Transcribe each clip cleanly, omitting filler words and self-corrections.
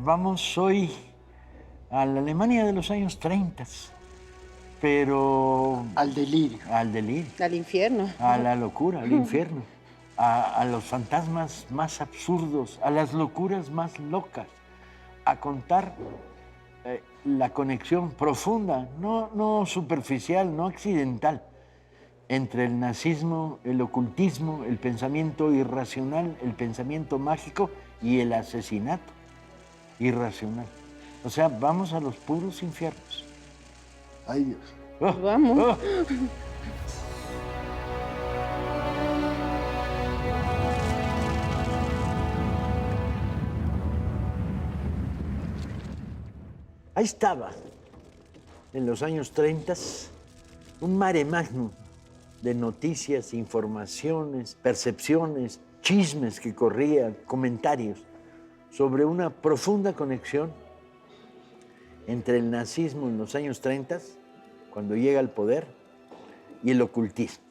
vamos hoy a la Alemania de los años 30, pero... Al delirio. Al delirio. Al infierno. A la locura, al infierno. A los fantasmas más absurdos, a las locuras más locas. A contar la conexión profunda, no superficial, no accidental, entre el nazismo, el ocultismo, el pensamiento irracional, el pensamiento mágico y el asesinato irracional. O sea, vamos a los puros infiernos. Ay, Dios. Oh, Vamos. oh. Ahí estaba, en los años 30, un mare magnum de noticias, informaciones, percepciones, chismes que corrían, comentarios sobre una profunda conexión entre el nazismo en los años 30, cuando llega al poder, y el ocultismo.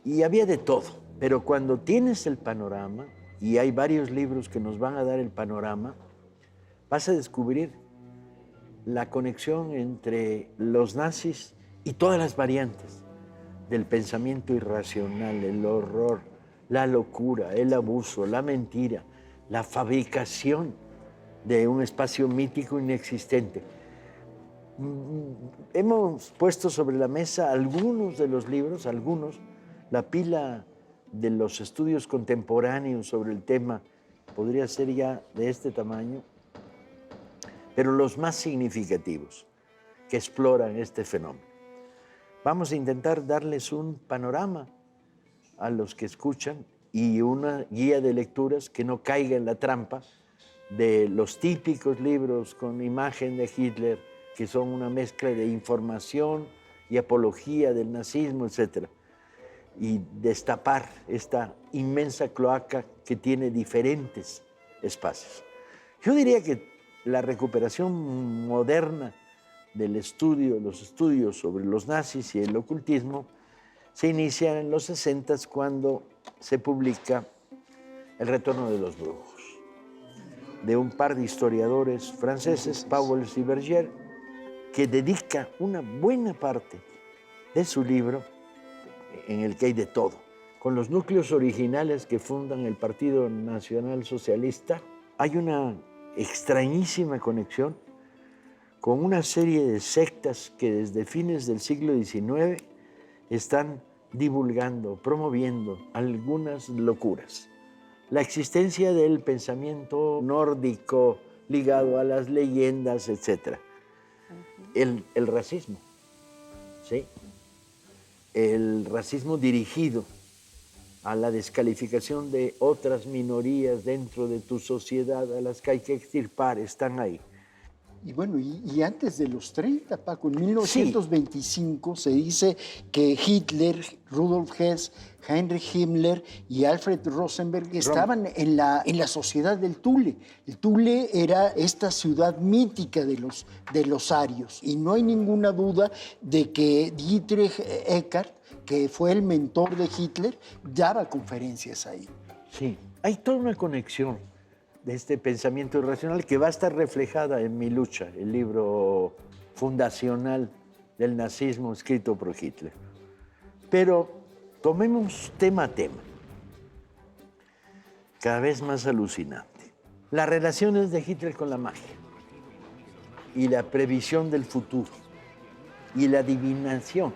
Y había de todo, pero cuando tienes el panorama, y hay varios libros que nos van a dar el panorama, vas a descubrir la conexión entre los nazis y todas las variantes del pensamiento irracional, el horror, la locura, el abuso, la mentira, la fabricación de un espacio mítico inexistente. Hemos puesto sobre la mesa algunos de los libros, la pila de los estudios contemporáneos sobre el tema podría ser ya de este tamaño, pero los más significativos que exploran este fenómeno. Vamos a intentar darles un panorama a los que escuchan y una guía de lecturas que no caiga en la trampa de los típicos libros con imagen de Hitler, que son una mezcla de información y apología del nazismo, etc. Y destapar esta inmensa cloaca que tiene diferentes espacios. Yo diría que la recuperación moderna del estudio, los estudios sobre los nazis y el ocultismo, se inicia en los 60 cuando se publica El retorno de los brujos, de un par de historiadores franceses, Pauwels y Berger, que dedica una buena parte de su libro, en el que hay de todo, con los núcleos originales que fundan el Partido Nacional Socialista. Hay una extrañísima conexión con una serie de sectas que desde fines del siglo XIX están divulgando, promoviendo algunas locuras. La existencia del pensamiento nórdico ligado a las leyendas, etc. El racismo, ¿sí? El racismo dirigido a la descalificación de otras minorías dentro de tu sociedad a las que hay que extirpar, están ahí. Y bueno, y antes de los 30, Paco, en 1925 se dice que Hitler, Rudolf Hess, Heinrich Himmler y Alfred Rosenberg estaban en la sociedad del Thule. El Thule era esta ciudad mítica de los arios. Y no hay ninguna duda de que Dietrich Eckart, que fue el mentor de Hitler, daba conferencias ahí. Sí, hay toda una conexión de este pensamiento irracional que va a estar reflejada en Mi lucha, el libro fundacional del nazismo escrito por Hitler. Pero tomemos tema a tema, cada vez más alucinante. Las relaciones de Hitler con la magia y la previsión del futuro y la adivinación.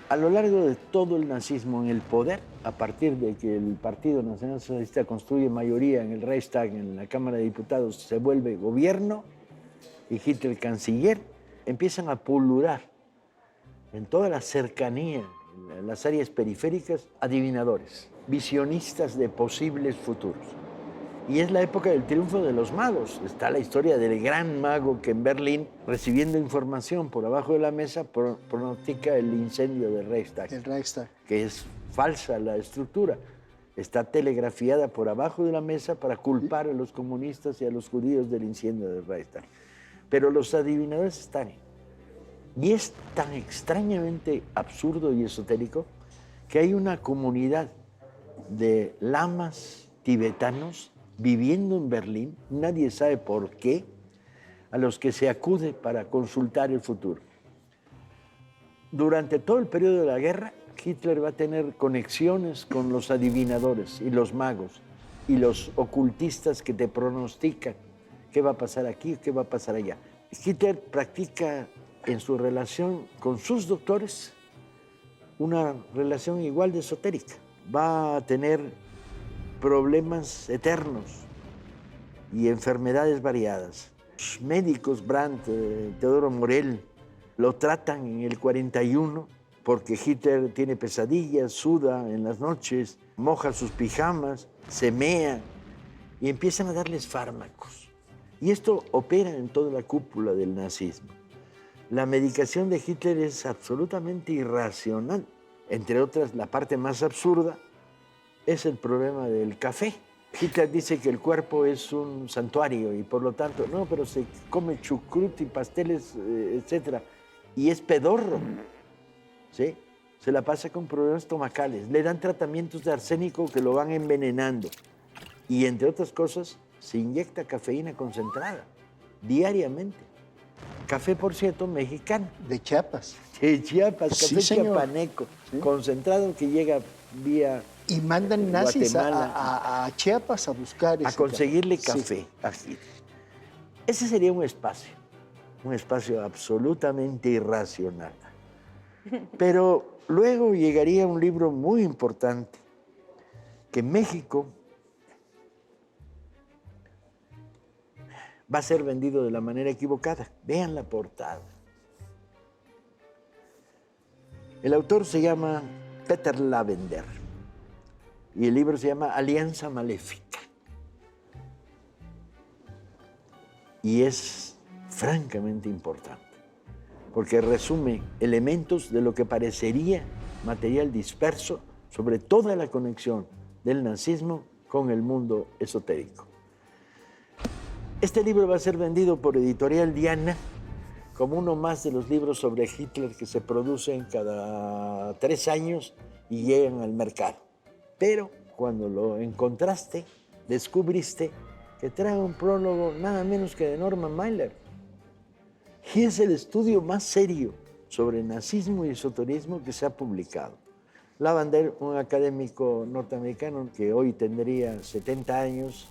A lo largo de todo el nazismo en el poder, a partir de que el Partido Nacional Socialista construye mayoría en el Reichstag, en la Cámara de Diputados, se vuelve gobierno y Hitler canciller, empiezan a pulular en toda la cercanía, en las áreas periféricas, adivinadores, visionistas de posibles futuros. Y es la época del triunfo de los magos. Está la historia del gran mago que en Berlín, recibiendo información por abajo de la mesa, pronostica el incendio del Reichstag. El Reichstag. Que es falsa la estructura. Está telegrafiada por abajo de la mesa para culpar a los comunistas y a los judíos del incendio del Reichstag. Pero los adivinadores están ahí. Y es tan extrañamente absurdo y esotérico que hay una comunidad de lamas tibetanos viviendo en Berlín, nadie sabe por qué, a los que se acude para consultar el futuro. Durante todo el periodo de la guerra, Hitler va a tener conexiones con los adivinadores y los magos y los ocultistas que te pronostican qué va a pasar aquí, qué va a pasar allá. Hitler practica en su relación con sus doctores una relación igual de esotérica. Va a tener problemas eternos y enfermedades variadas. Los médicos, Brandt, Teodoro Morell, lo tratan en el 41 porque Hitler tiene pesadillas, suda en las noches, moja sus pijamas, se mea y empiezan a darles fármacos. Y esto opera en toda la cúpula del nazismo. La medicación de Hitler es absolutamente irracional. Entre otras, la parte más absurda es el problema del café. Hitler dice que el cuerpo es un santuario y por lo tanto, no, pero se come chucrut y pasteles, etc. Y es pedorro, ¿sí? Se la pasa con problemas estomacales. Le dan tratamientos de arsénico que lo van envenenando. Y entre otras cosas, se inyecta cafeína concentrada diariamente. Café, por cierto, mexicano. De Chiapas. De Chiapas, Sí, café señor. chiapaneco, Sí. concentrado que llega vía Y mandan nazis Guatemala a Chiapas a buscar a ese conseguirle café. café a Hitler. Ese sería un espacio absolutamente irracional. Pero luego llegaría un libro muy importante que México va a ser vendido de la manera equivocada. Vean la portada. El autor se llama Peter Lavender y el libro se llama Alianza Maléfica. Y es francamente importante, porque resume elementos de lo que parecería material disperso sobre toda la conexión del nazismo con el mundo esotérico. Este libro va a ser vendido por Editorial Diana como uno más de los libros sobre Hitler que se producen cada 3 años y llegan al mercado. Pero cuando lo encontraste, descubriste que trae un prólogo nada menos que de Norman Mailer. Y es el estudio más serio sobre nazismo y esoterismo que se ha publicado. Lavender, un académico norteamericano que hoy tendría 70 años,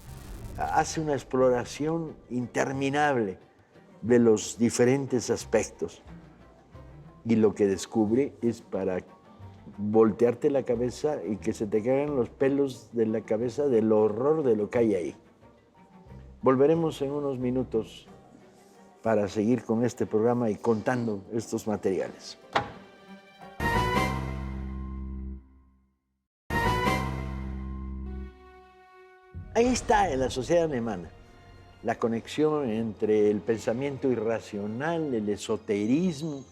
hace una exploración interminable de los diferentes aspectos. Y lo que descubre es para voltearte la cabeza y que se te caigan los pelos de la cabeza del horror de lo que hay ahí. Volveremos en unos minutos para seguir con este programa y contando estos materiales. Ahí está en la sociedad alemana la conexión entre el pensamiento irracional, el esoterismo,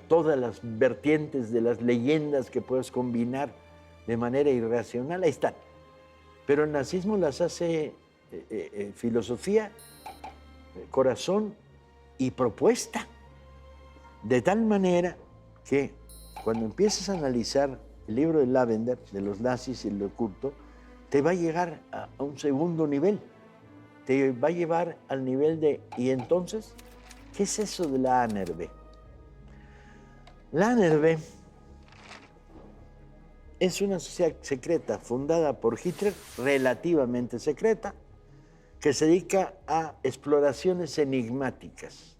todas las vertientes de las leyendas que puedes combinar de manera irracional, ahí están. Pero el nazismo las hace filosofía, corazón y propuesta, de tal manera que cuando empieces a analizar el libro de Lavender, de los nazis y el oculto, te va a llegar a un segundo nivel. Te va a llevar al nivel de, ¿y entonces qué es eso de la ANRB? La ANRB es una sociedad secreta fundada por Hitler, relativamente secreta, que se dedica a exploraciones enigmáticas.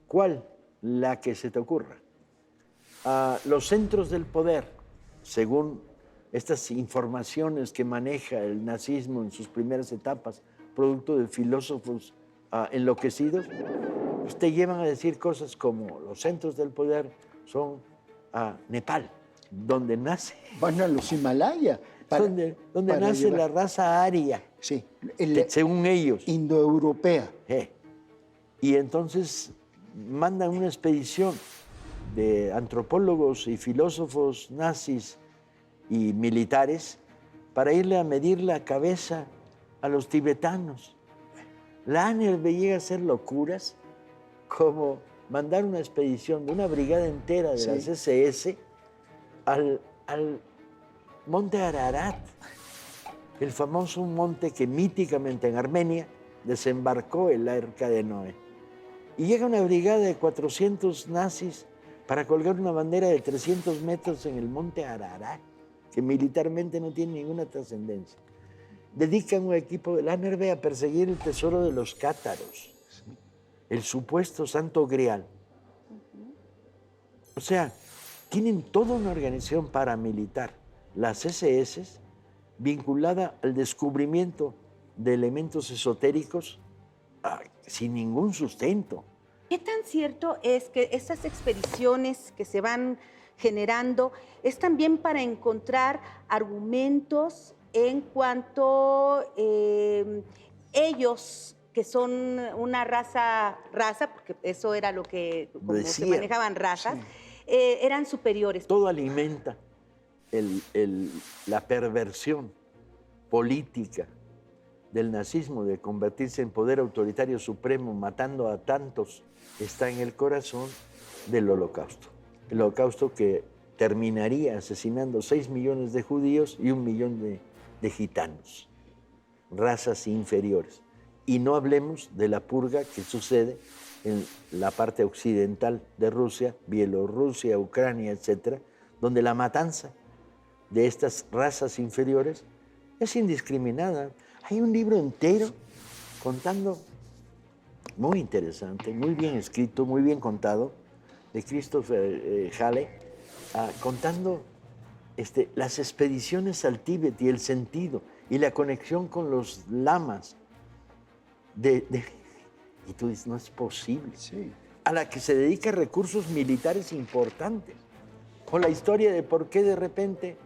¿Cuál? La que se te ocurra. Los centros del poder, según estas informaciones que maneja el nazismo en sus primeras etapas, producto de filósofos enloquecidos, pues te llevan a decir cosas como los centros del poder son Nepal, donde nace. Van a los Himalaya. Donde nace la raza aria, sí, según ellos. Indoeuropea. Y entonces mandan una expedición de antropólogos y filósofos nazis y militares para irle a medir la cabeza a los tibetanos. La ANRB llega a hacer locuras como mandar una expedición de una brigada entera de las SS al Monte Ararat el famoso monte que míticamente en Armenia desembarcó el arca de Noé. Y llega una brigada de 400 nazis para colgar una bandera de 300 metros en el monte Ararat, que militarmente no tiene ninguna trascendencia. Dedican un equipo de la NRB a perseguir el tesoro de los cátaros, el supuesto Santo Grial. O sea, tienen toda una organización paramilitar, las SS, vinculada al descubrimiento de elementos esotéricos sin ningún sustento. ¿Qué tan cierto es que estas expediciones que se van generando es también para encontrar argumentos en cuanto ellos, que son una raza, porque eso era lo que, como se manejaban razas, sí, eran superiores? Todo alimenta la perversión política del nazismo de convertirse en poder autoritario supremo, matando a tantos, está en el corazón del Holocausto. El Holocausto que terminaría asesinando 6 millones de judíos y 1 millón de gitanos, razas inferiores. Y no hablemos de la purga que sucede en la parte occidental de Rusia, Bielorrusia, Ucrania, etcétera, donde la matanza de estas razas inferiores es indiscriminada. Hay un libro entero contando, muy interesante, muy bien escrito, muy bien contado, de Christopher Hale, contando las expediciones al Tíbet y el sentido y la conexión con los lamas. Y tú dices, no es posible. Sí. A la que se dedica recursos militares importantes. O la historia de por qué de repente,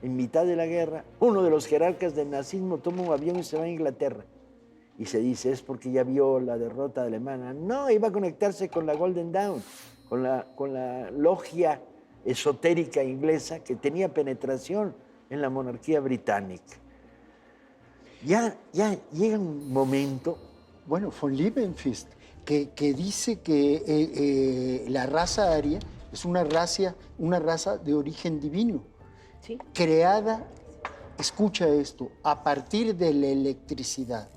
en mitad de la guerra, uno de los jerarcas del nazismo toma un avión y se va a Inglaterra. Y se dice, es porque ya vio la derrota alemana. No, iba a conectarse con la Golden Dawn, con la logia esotérica inglesa que tenía penetración en la monarquía británica. Ya llega un momento. Bueno, von Liebenfest, que dice que la raza aria es una raza de origen divino, ¿sí?, creada, escucha esto, a partir de la electricidad,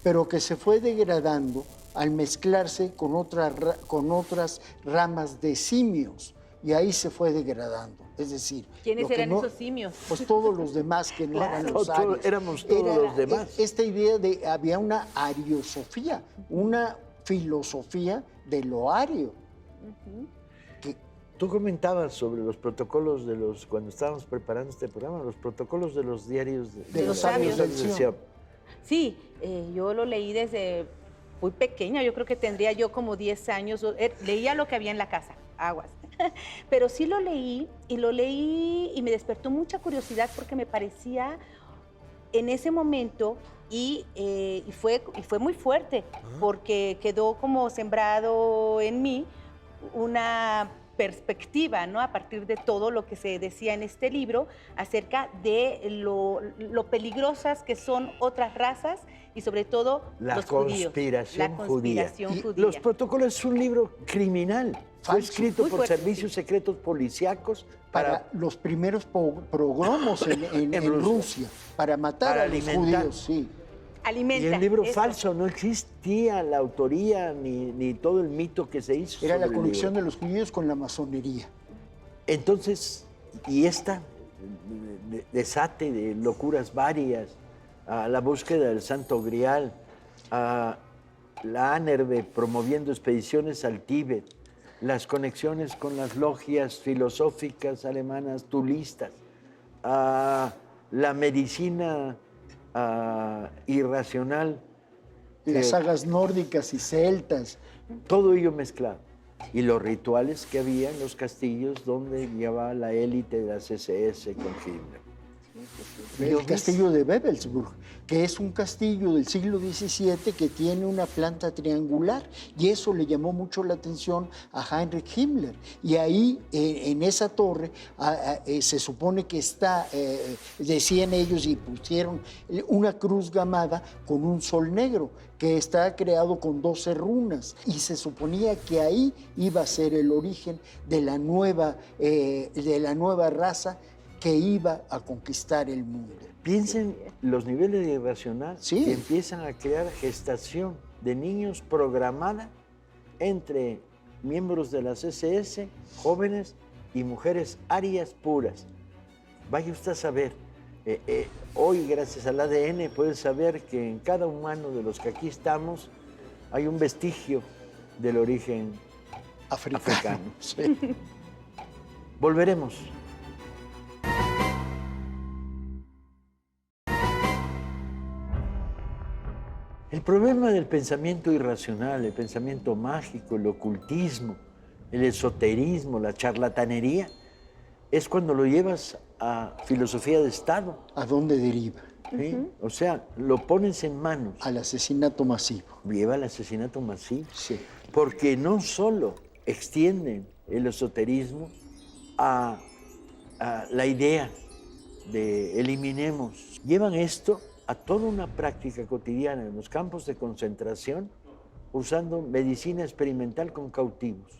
pero que se fue degradando al mezclarse con otras ramas de simios, y ahí se fue degradando. Es decir, ¿quiénes eran esos simios? Pues todos los demás que no eran los arios. Éramos todos los demás. Esta idea de había una ariosofía, una filosofía de lo ario. Tú comentabas sobre los protocolos cuando estábamos preparando este programa, los protocolos de los diarios de los sabios del Sion. Sí, yo lo leí desde muy pequeña, yo creo que tendría yo como 10 años, leía lo que había en la casa, aguas. Pero sí lo leí y me despertó mucha curiosidad porque me parecía en ese momento y fue muy fuerte porque quedó como sembrado en mí una perspectiva, ¿no?, a partir de todo lo que se decía en este libro acerca de lo peligrosas que son otras razas y sobre todo los judíos. La conspiración judía. Los protocolos es un libro criminal. Fue escrito por servicios secretos policíacos para los primeros pogromos en Rusia, para matar a los judíos, sí. Alimenta. Y el libro falso, no existía la autoría ni todo el mito que se hizo. Era la conexión de los judíos con la masonería. Entonces, y esta desate de locuras varias, a la búsqueda del Santo Grial, a la ANRB promoviendo expediciones al Tíbet, las conexiones con las logias filosóficas alemanas tulistas, a la medicina irracional. Las sagas nórdicas y celtas. Todo ello mezclado. Y los rituales que había en los castillos donde llevaba la élite de las SS con Hitler. El castillo de Wewelsburg, que es un castillo del siglo XVII que tiene una planta triangular, y eso le llamó mucho la atención a Heinrich Himmler. Y ahí, en esa torre, se supone que está, decían ellos, y pusieron una cruz gamada con un sol negro, que está creado con 12 runas, y se suponía que ahí iba a ser el origen de la nueva raza que iba a conquistar el mundo. Piensen los niveles de irracional Sí. que empiezan a crear gestación de niños programada entre miembros de las SS, jóvenes y mujeres arias puras. Vaya usted a saber, hoy gracias al ADN puede saber que en cada humano de los que aquí estamos hay un vestigio del origen africano. Sí. Volveremos. El problema del pensamiento irracional, el pensamiento mágico, el ocultismo, el esoterismo, la charlatanería, es cuando lo llevas a filosofía de Estado. ¿A dónde deriva? ¿Sí? O sea, lo pones en manos. Al asesinato masivo. Lleva al asesinato masivo. Sí. Porque no solo extienden el esoterismo a la idea de eliminemos, llevan esto a toda una práctica cotidiana en los campos de concentración usando medicina experimental con cautivos.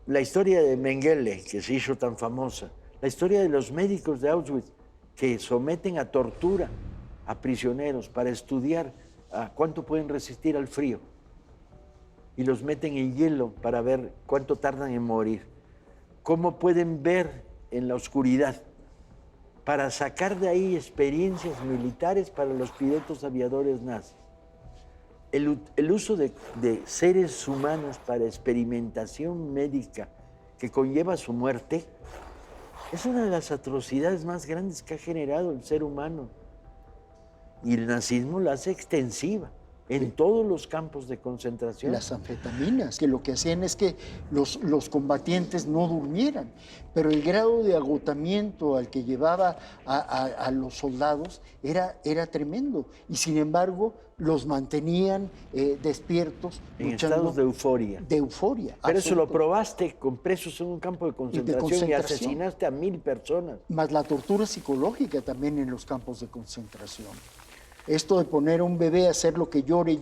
La historia de Mengele, que se hizo tan famosa, la historia de los médicos de Auschwitz que someten a tortura a prisioneros para estudiar cuánto pueden resistir al frío y los meten en hielo para ver cuánto tardan en morir, cómo pueden ver en la oscuridad, para sacar de ahí experiencias militares para los pilotos aviadores nazis. El uso de seres humanos para experimentación médica que conlleva su muerte es una de las atrocidades más grandes que ha generado el ser humano. Y el nazismo la hace extensiva en todos los campos de concentración. Las anfetaminas, que lo que hacían es que los combatientes no durmieran, pero el grado de agotamiento al que llevaba a los soldados era tremendo, y sin embargo los mantenían despiertos, En luchando. estados de euforia. De euforia. Pero eso lo absoluta. probaste con presos en un campo de concentración y concentración. asesinaste a 1000 personas. Más la tortura psicológica también en los campos de concentración. Esto de poner a un bebé a hacer lo que llore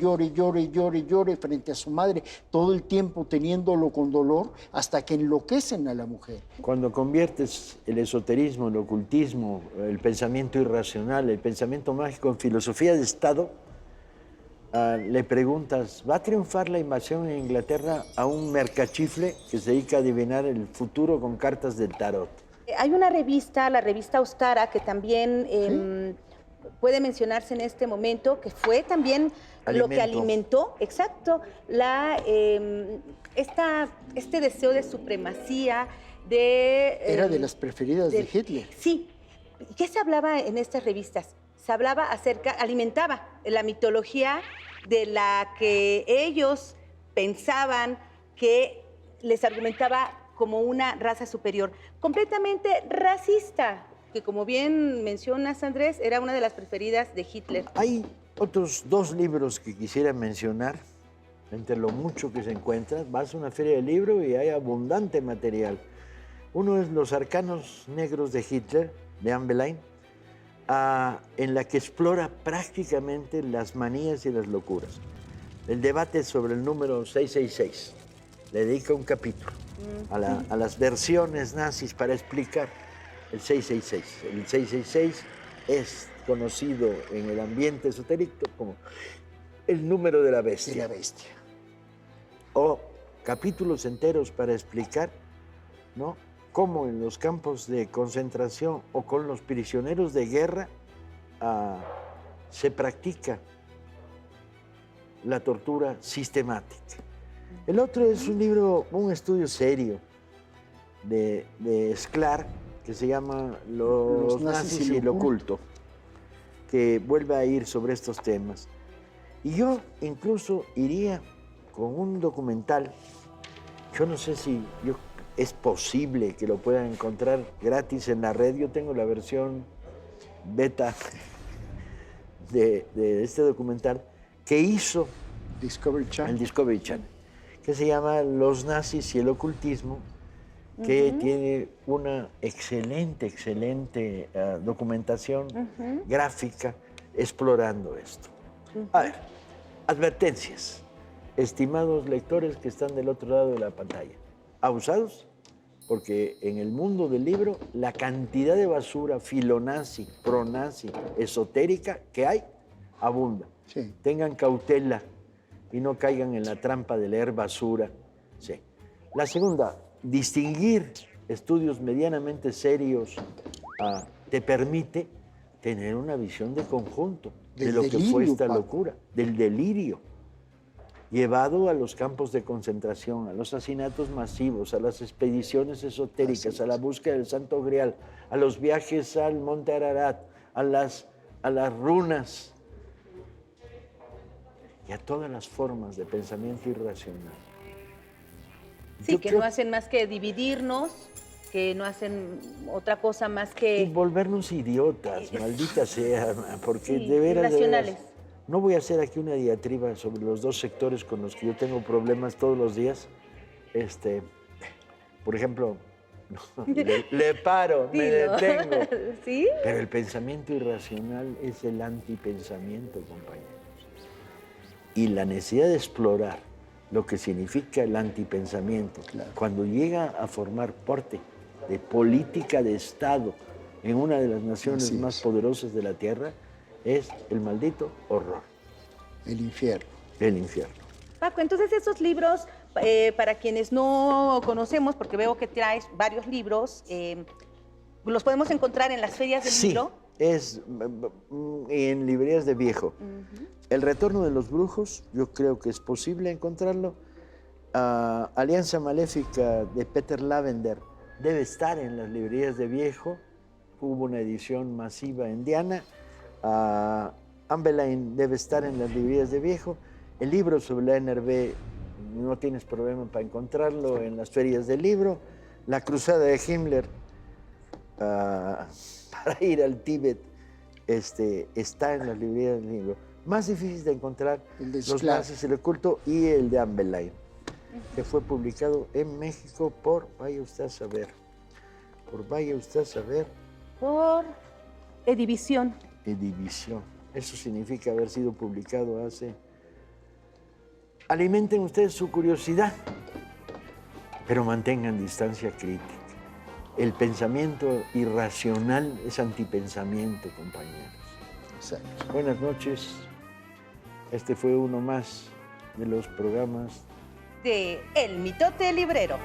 frente a su madre, todo el tiempo teniéndolo con dolor, hasta que enloquecen a la mujer. Cuando conviertes el esoterismo, el ocultismo, el pensamiento irracional, el pensamiento mágico en filosofía de Estado, le preguntas, ¿va a triunfar la invasión en Inglaterra a un mercachifle que se dedica a adivinar el futuro con cartas del tarot? Hay una revista, la revista Ostara, que también puede mencionarse en este momento, que fue también lo que alimentó, exacto, este deseo de supremacía, Era de las preferidas de Hitler. Sí. ¿Qué se hablaba en estas revistas? Se hablaba alimentaba la mitología de la que ellos pensaban que les argumentaba como una raza superior, completamente racista, que como bien mencionas, Andrés, era una de las preferidas de Hitler. Hay otros 2 libros que quisiera mencionar, entre lo mucho que se encuentra. Vas a una feria de libros y hay abundante material. Uno es Los Arcanos Negros de Hitler, de Anne Boleyn, en la que explora prácticamente las manías y las locuras. El debate sobre el número 666. Le dedica un capítulo a las versiones nazis para explicar el 666. El 666 es conocido en el ambiente esotérico como el número de la bestia. De la bestia. O capítulos enteros para explicar, ¿no?, cómo en los campos de concentración o con los prisioneros de guerra se practica la tortura sistemática. El otro es un libro, un estudio serio de Sklar, que se llama Los nazis y el oculto, que vuelve a ir sobre estos temas. Y yo incluso iría con un documental, yo no sé si es posible que lo puedan encontrar gratis en la red. Yo tengo la versión beta de este documental que hizo Discovery Channel. el Discovery Channel, que se llama Los nazis y el ocultismo, que tiene una excelente documentación gráfica explorando esto. A ver, advertencias, estimados lectores que están del otro lado de la pantalla. Abusados, porque en el mundo del libro la cantidad de basura filonazi, pronazi, esotérica que hay, abunda. Sí. Tengan cautela y no caigan en la trampa de leer basura. Sí. La segunda, distinguir estudios medianamente serios te permite tener una visión de conjunto de Del lo que fue delirio, esta Paco. locura, del delirio, llevado a los campos de concentración, a los asesinatos masivos, a las expediciones esotéricas, a la búsqueda del Santo Grial, a los viajes al Monte Ararat, a las runas y a todas las formas de pensamiento irracional. Sí, Yo que creo no hacen más que dividirnos, que no hacen otra cosa más Y que... volvernos idiotas, maldita sea, porque Sí, de veras, irracionales. no voy a hacer aquí una diatriba sobre los dos sectores con los que yo tengo problemas todos los días. Por ejemplo, le paro, me Dilo. detengo. ¿Sí? Pero el pensamiento irracional es el antipensamiento, compañeros. Y la necesidad de explorar lo que significa el antipensamiento, Claro. cuando llega a formar parte de política de Estado en una de las naciones Así más es. poderosas de la Tierra, es el maldito horror, El infierno. el infierno. Paco, entonces esos libros, para quienes no conocemos, porque veo que traes varios libros, ¿los podemos encontrar en las ferias del Sí, libro? es en librerías de viejo. El retorno de los brujos, yo creo que es posible encontrarlo. Alianza Maléfica de Peter Lavender debe estar en las librerías de viejo. Hubo una edición masiva en Diana. Amberline debe estar en las librerías de viejo. El libro sobre la NRB no tienes problema para encontrarlo en las ferias del libro. La cruzada de Himmler para ir al Tíbet está en las librerías del libro. Más difícil de encontrar El de Los Sclav. nazis, el oculto y el de Amberline, que fue publicado en México por, vaya usted a saber, Por Edivisión. Edivisión. Eso significa haber sido publicado hace... Alimenten ustedes su curiosidad, pero mantengan distancia crítica. El pensamiento irracional es antipensamiento, compañeros. Exacto. Buenas noches. Este fue uno más de los programas De El Mitote Librero.